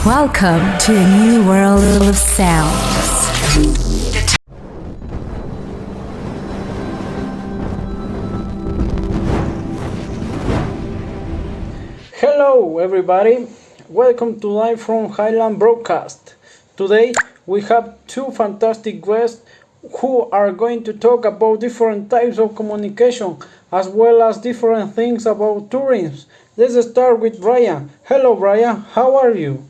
Welcome to a new world of sounds. Hello everybody, welcome to Live from Highland Broadcast. Today we have two fantastic guests who are going to talk about different types of communication as well as different things about tourism. Let's start with Brian. Hello Brian, how are you?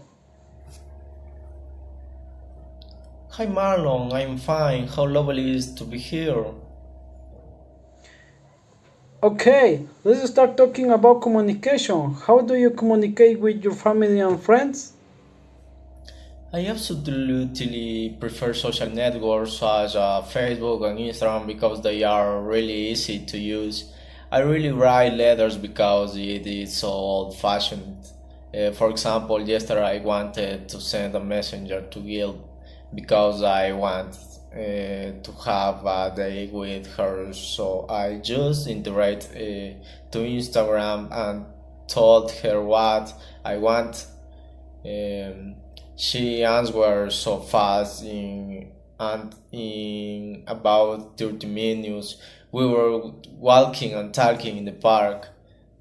Hi Marlon, I'm fine. How lovely it is to be here. Okay, let's start talking about communication. How do you communicate with your family and friends? I absolutely prefer social networks such as Facebook and Instagram because they are really easy to use. I really write letters because it is so old fashioned. For example, yesterday I wanted to send a messenger to Gil because I want to have a date with her, so I just interacted to Instagram and told her what I want. Um, she answered so fast and in about 30 minutes we were walking and talking in the park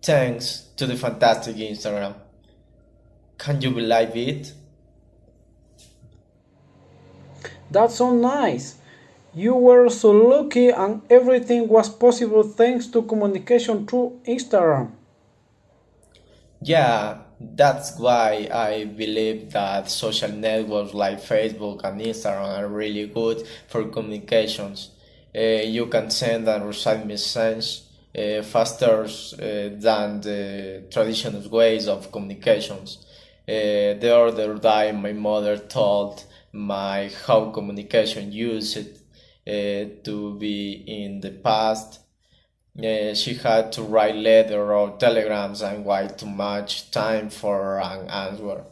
thanks to the fantastic Instagram. Can you believe it? That's so nice. You were so lucky and everything was possible thanks to communication through Instagram. Yeah, that's why I believe that social networks like Facebook and Instagram are really good for communications. You can send and receive messages faster than the traditional ways of communications. The other day, my mother told my how communication used to be in the past. She had to write letters or telegrams and wait too much time for an answer.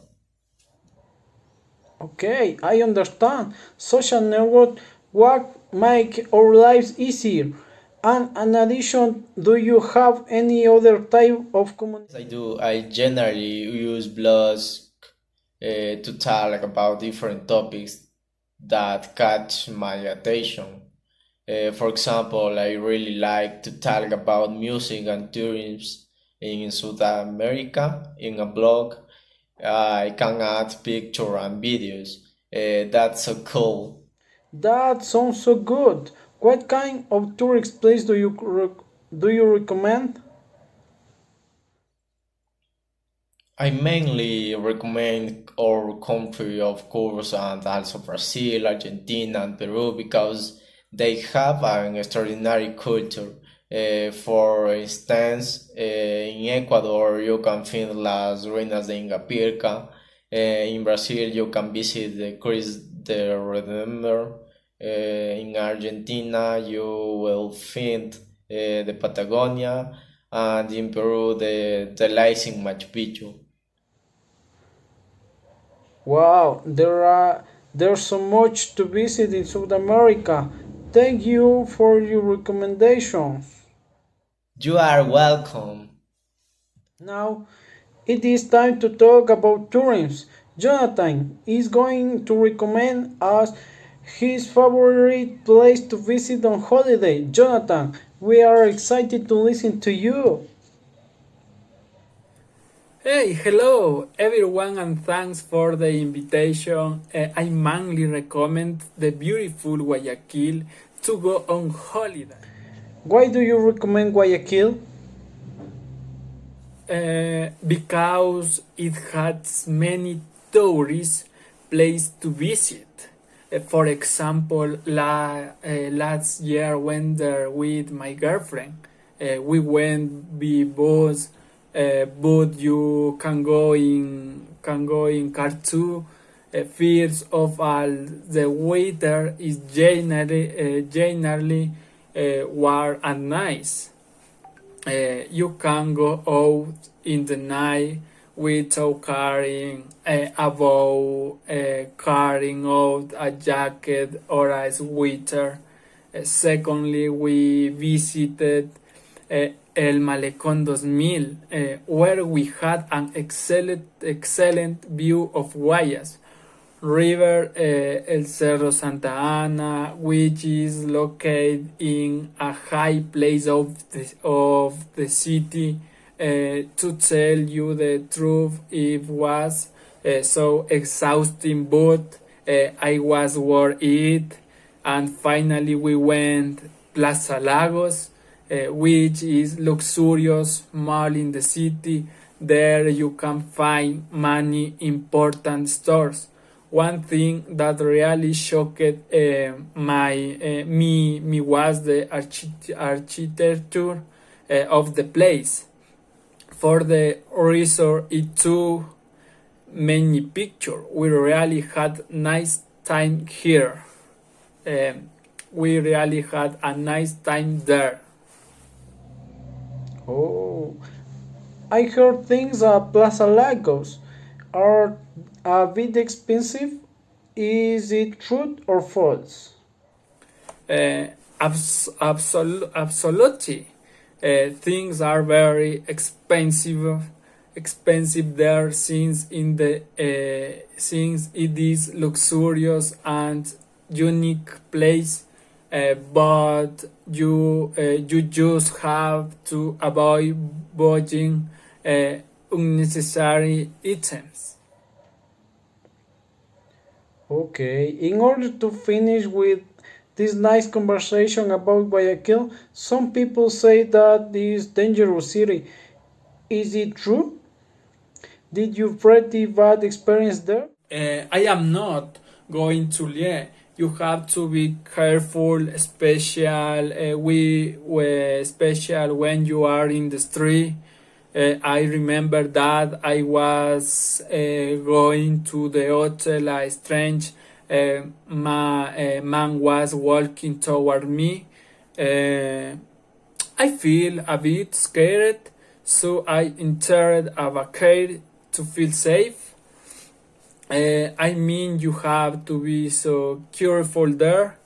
Okay, I understand. Social network what make our lives easier. And in addition, do you have any other type of I communication? do. I generally use blogs to talk about different topics that catch my attention. For example, I really like to talk about music and tourism in South America in a blog. I can add pictures and videos. That's so cool. That sounds so good. What kind of tourist place do you recommend? I mainly recommend our country, of course, and also Brazil, Argentina, and Peru because they have an extraordinary culture. For instance, in Ecuador, you can find Las Ruinas de Ingapirca. In Brazil, you can visit the Christ the Redeemer. In Argentina, you will find the Patagonia, and in Peru, the lights in Machu Picchu. Wow, there's so much to visit in South America. Thank you for your recommendations. You are welcome. Now it is time to talk about tourism. Jonathan is going to recommend us his favorite place to visit on holiday. Jonathan, we are excited to listen to you. Hey, hello everyone, and thanks for the invitation. I mainly recommend the beautiful Guayaquil to go on holiday Why do you recommend Guayaquil? because it has many tourist places to visit. For example, last year went there with my girlfriend. We went by bus, but you can go in car too. First of all, the weather is generally warm and nice. You can go out in the night without carrying out a jacket or a sweater. Secondly, we visited El Malecón 2000, where we had an excellent view of Guayas River, El Cerro Santa Ana, which is located in a high place of the city. To tell you the truth, it was so exhausting, but I was worth it. And finally, we went Plaza Lagos, which is luxurious mall in the city. There you can find many important stores. One thing that really shocked me was the architecture of the place. For the resort, it took many pictures. We really had nice time here. We really had a nice time there. Oh, I heard things at Plaza Lagos are a bit expensive. Is it true or false? Absolutely. Things are very expensive there since it is luxurious and unique place. But you just have to avoid buying unnecessary items. Okay, in order to finish with this nice conversation about Guayaquil, some people say that this dangerous city. Is it true? Did you pretty bad experience there? I am not going to lie. You have to be careful, special when you are in the street. I remember that I was going to the hotel. A strange man was walking toward me. I feel a bit scared, so I entered a vacation to feel safe. I mean, you have to be so careful there.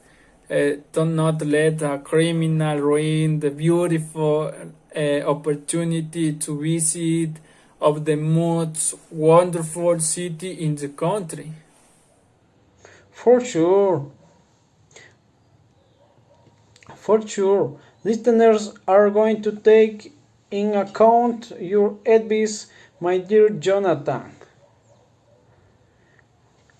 Do not let a criminal ruin the beautiful opportunity to visit of the most wonderful city in the country. For sure, for sure. Listeners are going to take in account your advice, my dear Jonathan.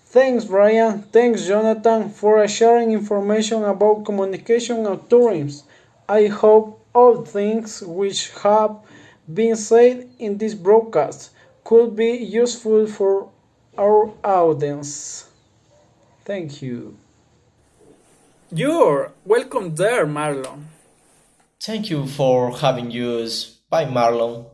Thanks, Brian. Thanks, Jonathan, for sharing information about communication and tourism. I hope all things which have been said in this broadcast could be useful for our audience. Thank you. You're welcome there, Marlon. Thank you for having us. Bye, Marlon.